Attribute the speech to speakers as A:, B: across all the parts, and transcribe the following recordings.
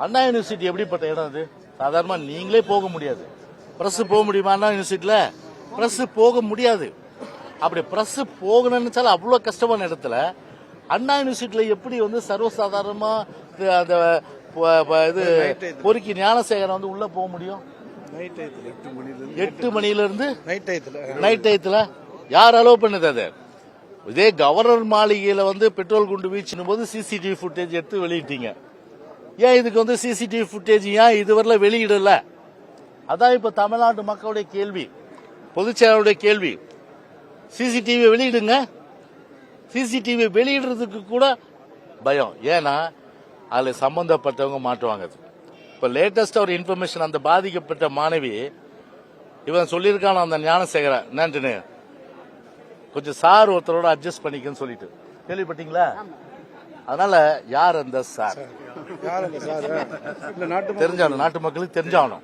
A: அண்ணா university எப்படிப்பட்ட இடம் அது? சாதாரணமா நீங்களே போக முடியாது. பிரஸ் போக முடியுமா அண்ணா யூனிவர்சிட்டியில? பிரஸ் போக முடியாது. அப்படி பிரஸ் போகணும்னு அவ்வளவு கஷ்டமான இடத்துல அண்ணா யூனிவர்சிட்டியில எப்படி சர்வசாதாரணமா அந்த இது பொறுக்கி ஞானசேகரன் உள்ள போக முடியும்? 8 மணில இருந்து நைட் டயத்துல யார் அலோவ் பண்ணுது? அது இதே கவர்னர் மாளிகையில பெட்ரோல் குண்டு வீச்சினும் போது சிசிடிவி ஃபுட்டேஜ் எடுத்து வெளியிட்டீங்க. ஏன் இதுக்கு சிசிடிவி ஃபுட்டேஜ் ஏன் இதுவரை வெளியிடல? அதான் இப்ப தமிழ்நாட்டு மக்களுடைய கேள்வி, பொதுச்செயலாளருடைய கேள்வி. சிசிடிவி வெளியிடுங்க. சிசிடிவி வெளியிடுறதுக்கு கூட பயம். ஏன்னா அதுல சம்பந்தப்பட்டவங்க மாட்டுவாங்க. இப்ப லேட்டஸ்டா ஒரு இன்ஃபர்மேஷன், அந்த பாதிக்கப்பட்ட மாணவி இவன் சொல்லியிருக்கான அந்த ஞானசேகரன் என்னன்னு கொஞ்சம் சார் ஒருத்தரோட அட்ஜஸ்ட் பண்ணிக்கன்னு சொல்லிட்டு கேள்விப்பட்டீங்களா? அதனால யார் அந்த சார் தெரிஞ்சாகணும், நாட்டு மக்களுக்கு தெரிஞ்சாகணும்,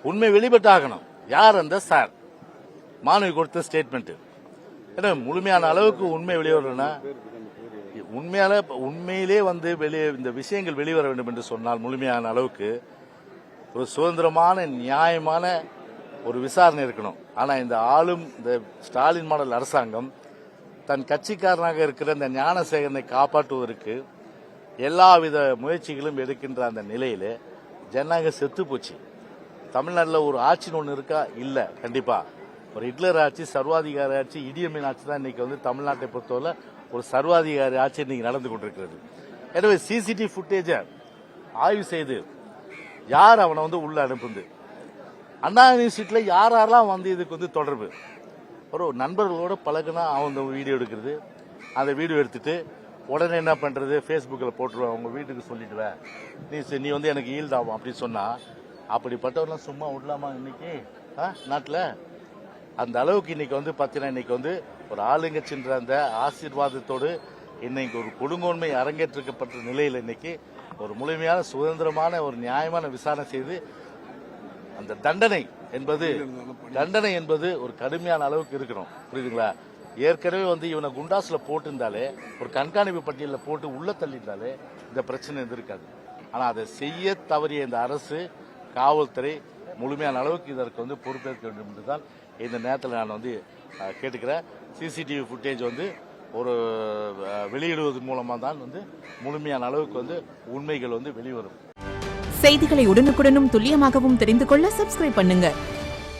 A: உண்மை வெளிப்பட்டாகணும். யார் அந்த சார்? மாணவி கொடுத்த ஸ்டேட்மெண்ட் ஏன்னா முழுமையான அளவுக்கு உண்மை வெளிவரணும்னா உண்மையிலே வெளியே இந்த விஷயங்கள் வெளிவர வேண்டும் என்று சொன்னால் முழுமையான அளவுக்கு ஒரு சுதந்திரமான நியாயமான ஒரு விசாரணை இருக்கணும். ஆனா இந்த இந்த ஸ்டாலின் மாடல் அரசாங்கம் தன் கட்சிக்காரனாக இருக்கிற இந்த ஞானசேகரனை காப்பாற்றுவதற்கு எல்லாவித முயற்சிகளும் எடுக்கின்ற அந்த நிலையில ஜனநாயகம் செத்து போச்சு. தமிழ்நாட்டில் ஒரு ஆட்சின்னு ஒன்று இருக்கா? இல்ல. கண்டிப்பா ஒரு ஹிட்லர் ஆட்சி, சர்வாதிகார ஆட்சி, இடியமின் ஆட்சி தான் இன்னைக்கு தமிழ்நாட்டை பொறுத்தவரை ஒரு சர்வாதிகாரி ஆட்சி இன்னைக்கு நடந்து கொண்டிருக்கிறது. எனவே சிசிடிவி ஃபுட்டேஜ ஆய்வு செய்து யார் அவனை உள்ள அனுப்புது, அண்ணா யூனிவர்சிட்டியில யாரெல்லாம் இதுக்கு தொடர்பு, ஒரு நண்பர்களோட பழகுனா அவன் வீடியோ எடுக்கிறது, அந்த வீடியோ எடுத்துட்டு உடனே என்ன பண்றது, பேஸ்புக்கில் போட்டுருவேன், உங்க வீட்டுக்கு சொல்லிடுவேன், நீ எனக்கு ஈல்ட் ஆகும் அப்படின்னு சொன்னா அப்படிப்பட்டவரெல்லாம் சும்மா விடலாமா இன்னைக்கு நாட்டில்? அந்த அளவுக்கு இன்னைக்கு பாத்தீங்கன்னா இன்னைக்கு ஒரு ஆளுங்கட்சின்ற அந்த ஆசீர்வாதத்தோடு இன்னைக்கு ஒரு கொடுங்கோன்மை அரங்கேற்றப்பட்ட நிலையில் இன்னைக்கு ஒரு முழுமையான சுதந்திரமான ஒரு நியாயமான விசாரணை செய்து அந்த தண்டனை என்பது ஒரு கடுமையான அளவுக்கு இருக்கணும். புரியுதுங்களா? ஏற்கனவே இவனை குண்டாஸ்ல போட்டிருந்தாலே, ஒரு கண்காணிப்பு பட்டியலில் போட்டு உள்ள தள்ளியிருந்தாலே இந்த பிரச்சனை இருந்திருக்காது. ஆனா அதை செய்ய தவறிய இந்த அரசு, காவல்துறை முழுமையான அளவுக்கு இதற்கு பொறுப்பேற்க வேண்டும் என்றுதான் இந்த நேரத்தில் நான் கேட்டுக்கிறேன். சிசிடிவி ஃபுட்டேஜ் ஒரு வெளியிடுவது மூலமா தான் முழுமையான அளவுக்கு உண்மைகள் வெளிவரும்.
B: செய்திகளை உடனுக்குடனும் துல்லியமாகவும் தெரிந்து கொள்ள சப்ஸ்கிரைப் பண்ணுங்க.